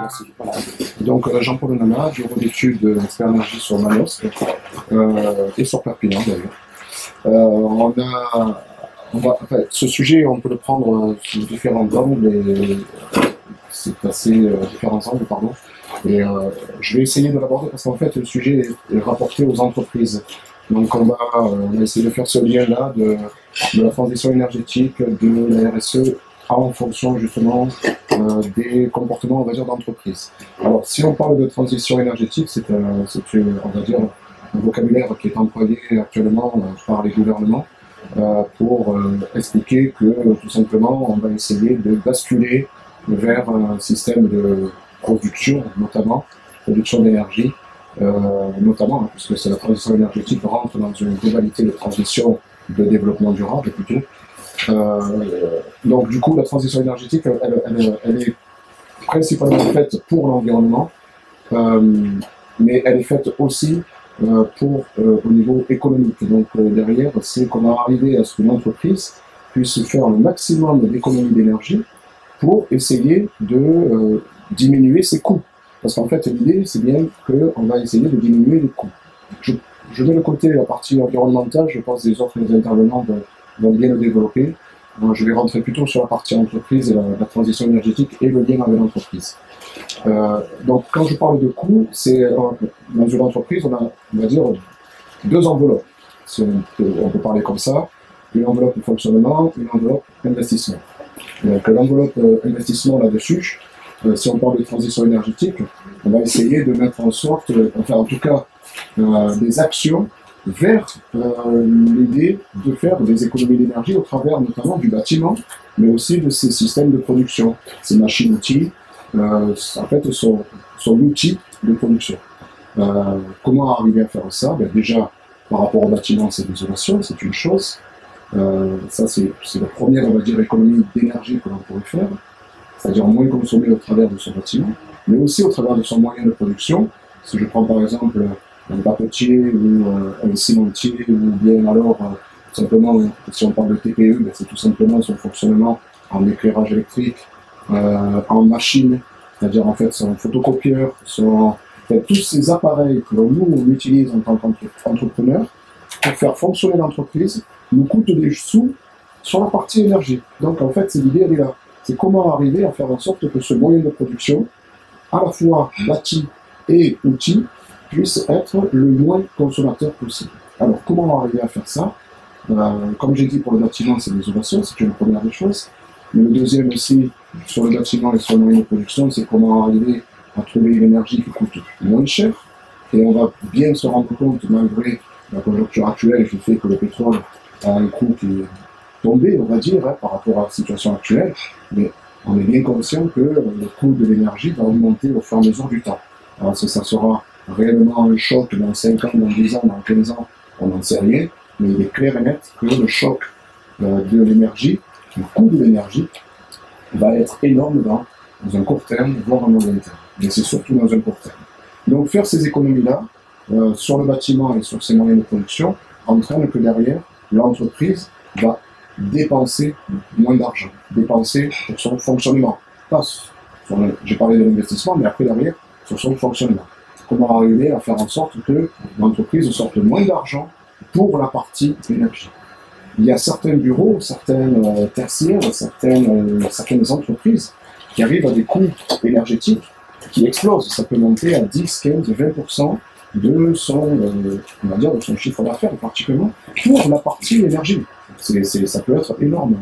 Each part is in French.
Merci. Voilà. Donc, Jean-Paul Nana, bureau d'études expert énergie sur Manosque et sur Perpignan d'ailleurs. Enfin, ce sujet, on peut le prendre sous différents angles, et c'est assez différents angles, pardon. Et je vais essayer de l'aborder parce qu'en fait, le sujet est rapporté aux entreprises. Donc, on va essayer de faire ce lien-là de la transition énergétique, de la RSE, en fonction justement des comportements, on va dire, d'entreprise. Alors, si on parle de transition énergétique, c'est on va dire, un vocabulaire qui est employé actuellement par les gouvernements pour expliquer que, tout simplement, on va essayer de basculer vers un système de production, notamment, production d'énergie, notamment, puisque c'est la transition énergétique rentre dans une globalité de transition de développement durable, plutôt. Donc du coup, la transition énergétique, elle est principalement faite pour l'environnement, mais elle est faite aussi au niveau économique. Donc derrière, c'est comment arriver à ce qu'une entreprise puisse faire le maximum d'économies d'énergie pour essayer de diminuer ses coûts. Parce qu'en fait, l'idée, c'est bien qu'on va essayer de diminuer les coûts. Je mets de côté la partie environnementale, je pense que les autres intervenants vont bien le développer. Je vais rentrer plutôt sur la partie entreprise et la transition énergétique et le lien avec l'entreprise. Donc, quand je parle de coûts, c'est dans une entreprise, on va dire deux enveloppes, si on peut parler comme ça, une enveloppe fonctionnement, une enveloppe investissement. Donc, l'enveloppe investissement là-dessus, si on parle de transition énergétique, on va essayer de mettre en sorte, enfin en tout cas, des actions vers l'idée de faire des économies d'énergie au travers notamment du bâtiment, mais aussi de ces systèmes de production. Ces machines-outils, en fait, sont l'outil de production. Comment arriver à faire ça? Déjà, par rapport au bâtiment, c'est l'isolation, c'est une chose. Ça, c'est la première, on va dire, économie d'énergie que l'on pourrait faire, c'est-à-dire moins consommer au travers de son bâtiment, mais aussi au travers de son moyen de production. Si je prends par exemple un papetier ou un cimentier, ou bien alors simplement, si on parle de TPE, c'est tout simplement son fonctionnement en éclairage électrique, en machine, c'est-à-dire en fait son photocopieur, tous ces appareils que nous utilise en tant qu'entrepreneur pour faire fonctionner l'entreprise nous coûtent des sous sur la partie énergie. Donc en fait, l'idée elle est là. C'est comment arriver à faire en sorte que ce moyen de production, à la fois bâti et outil, puisse être le moins consommateur possible. Alors, comment arriver à faire ça? Comme j'ai dit, pour le bâtiment, c'est l'isolation, c'est une première des choses. Mais le deuxième aussi, sur le bâtiment et sur le moyen de production, c'est comment arriver à trouver une énergie qui coûte moins cher. Et on va bien se rendre compte, malgré la conjoncture actuelle qui fait que le pétrole a un coût qui est tombé, on va dire, par rapport à la situation actuelle, mais on est bien conscient que le coût de l'énergie va augmenter au fur et à mesure du temps. Alors, ça sera réellement un choc dans 5 ans, dans 10 ans, dans 15 ans, on n'en sait rien, mais il est clair et net que le choc de l'énergie, le coût de l'énergie, va être énorme dans un court terme, voire un moyen terme. Mais c'est surtout dans un court terme. Donc faire ces économies-là, sur le bâtiment et sur ses moyens de production, entraîne que derrière, l'entreprise va dépenser moins d'argent, dépenser pour son fonctionnement. J'ai parlé de l'investissement, mais après derrière, sur son fonctionnement. Comment arriver à faire en sorte que l'entreprise sorte moins d'argent pour la partie énergie. Il y a certains bureaux, certaines tertiaires, certaines entreprises qui arrivent à des coûts énergétiques qui explosent. Ça peut monter à 10, 15, 20% de on va dire, de son chiffre d'affaires, particulièrement pour la partie énergie. Ça peut être énorme.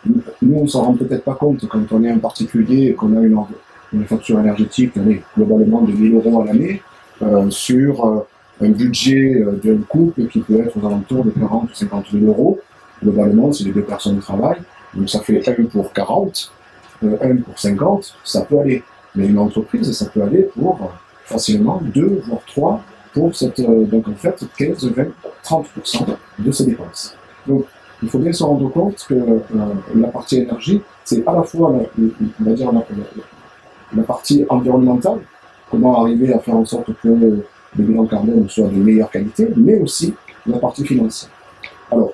Nous, on s'en rend peut-être pas compte quand on est un particulier et qu'on a une facture énergétique globalement de 1 000 € à l'année sur un budget d'un couple qui peut être aux alentours de 40 ou 50 000 €. Globalement, si les deux personnes travaillent, donc ça fait 1 pour 40, 1 pour 50, ça peut aller. Mais une entreprise, ça peut aller pour facilement 2 voire 3 pour donc en fait 15, 20, 30% de ces dépenses. Donc il faut bien se rendre compte que la partie énergie, c'est à la fois on va dire la partie environnementale, comment arriver à faire en sorte que le bilan carbone soit de meilleure qualité, mais aussi la partie financière. Alors,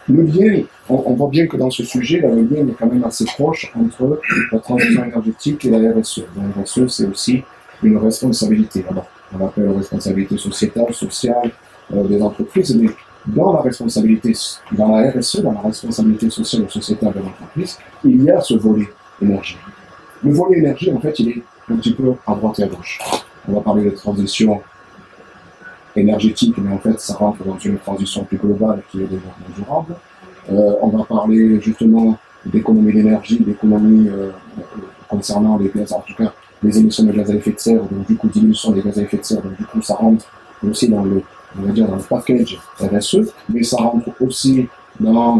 le lien, on voit bien que dans ce sujet, là, le lien est quand même assez proche entre la transition énergétique et la RSE. La RSE, c'est aussi une responsabilité. Alors, on l'appelle responsabilité sociétale, sociale des entreprises, mais dans la responsabilité, dans la RSE, dans la responsabilité sociale et sociétale de l'entreprise, il y a ce volet énergie. Le volet énergie, en fait, il est un petit peu à droite et à gauche. On va parler de transition énergétique, mais en fait, ça rentre dans une transition plus globale qui est le développement durable. On va parler justement d'économie d'énergie, d'économie concernant les gaz, en tout cas les émissions de gaz à effet de serre, donc du coup diminution des gaz à effet de serre, donc du coup ça rentre aussi dans le, on va dire dans le package RSE, mais ça rentre aussi dans,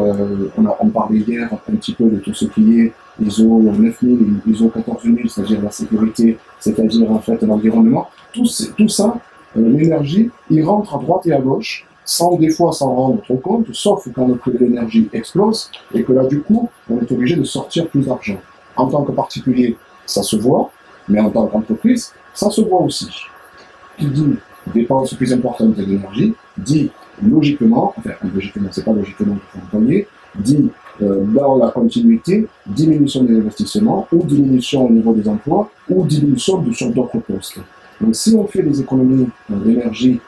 on parlait hier un petit peu de tout ce qui est ISO 9000, ISO 14000, c'est-à-dire la sécurité, c'est-à-dire en fait l'environnement, tout ça, l'énergie, il rentre à droite et à gauche, sans des fois s'en rendre trop compte, sauf quand l'énergie explose, et que là du coup, on est obligé de sortir plus d'argent. En tant que particulier, ça se voit, mais en tant qu'entreprise, ça se voit aussi. Qui dit dépenses plus importantes d'énergie, dit logiquement, enfin logiquement, c'est pas logiquement qu'il faut employer, dit dans la continuité, diminution des investissements, ou diminution au niveau des emplois, ou diminution sur d'autres postes. Donc si on fait des économies d'énergie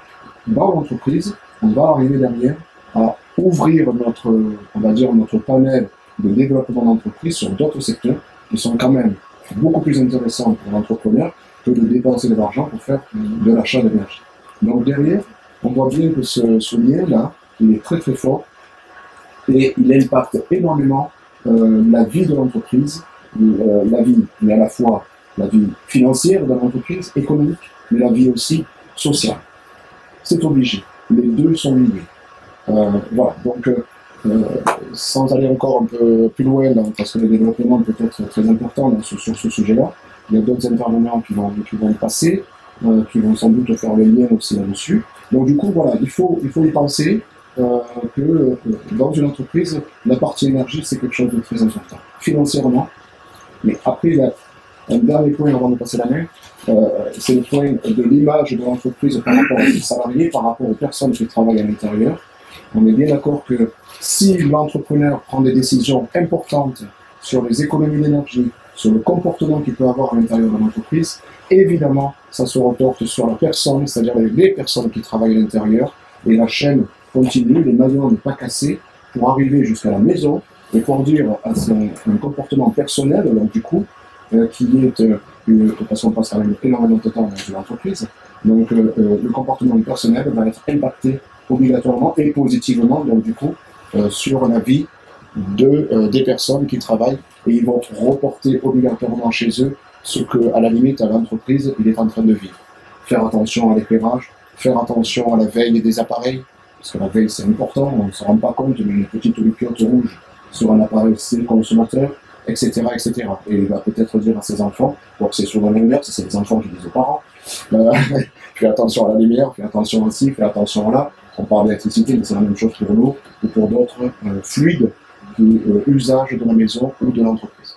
dans l'entreprise, on va arriver derrière à ouvrir notre, on va dire, notre panel de développement d'entreprise sur d'autres secteurs qui sont quand même beaucoup plus intéressants pour l'entrepreneur que de dépenser de l'argent pour faire de l'achat d'énergie. Donc derrière, on voit bien que ce lien-là, il est très très fort et il impacte énormément la vie de l'entreprise, la vie, mais à la fois la vie financière de l'entreprise, économique, mais la vie aussi sociale. C'est obligé. Les deux sont liés. Voilà, donc sans aller encore un peu plus loin, là, parce que le développement peut être très important sur ce sujet-là, il y a d'autres intervenants qui vont passer, qui vont sans doute faire le lien aussi là-dessus. Donc du coup, voilà, il faut y penser que dans une entreprise, la partie énergie, c'est quelque chose de très important, financièrement. Mais après, il y a un dernier point avant de passer la main, c'est le point de l'image de l'entreprise par rapport aux salariés, par rapport aux personnes qui travaillent à l'intérieur. On est bien d'accord que si l'entrepreneur prend des décisions importantes sur les économies d'énergie, sur le comportement qu'il peut avoir à l'intérieur de l'entreprise, évidemment, ça se reporte sur la personne, c'est-à-dire les personnes qui travaillent à l'intérieur, et la chaîne continue, les maillons ne pas casser, pour arriver jusqu'à la maison, et pour dire à un comportement personnel, donc du coup, qui est, parce qu'on passe quand même énormément de temps dans une entreprise, donc le comportement personnel va être impacté obligatoirement et positivement, donc du coup, sur la vie des personnes qui travaillent, et ils vont reporter obligatoirement chez eux ce que, à la limite, à l'entreprise, il est en train de vivre. Faire attention à l'éclairage, faire attention à la veille des appareils, parce que la veille c'est important, on ne se rend pas compte, mais une petite lumière rouge sur un appareil, c'est le consommateur, etc., etc. Et il va peut-être dire à ses enfants, bon, c'est souvent l'inverse, c'est les enfants qui disent aux parents, fais attention à la lumière, fais attention aussi, fais attention à là. On parle d'électricité, mais c'est la même chose pour l'eau ou pour d'autres fluides, usage de la maison ou de l'entreprise.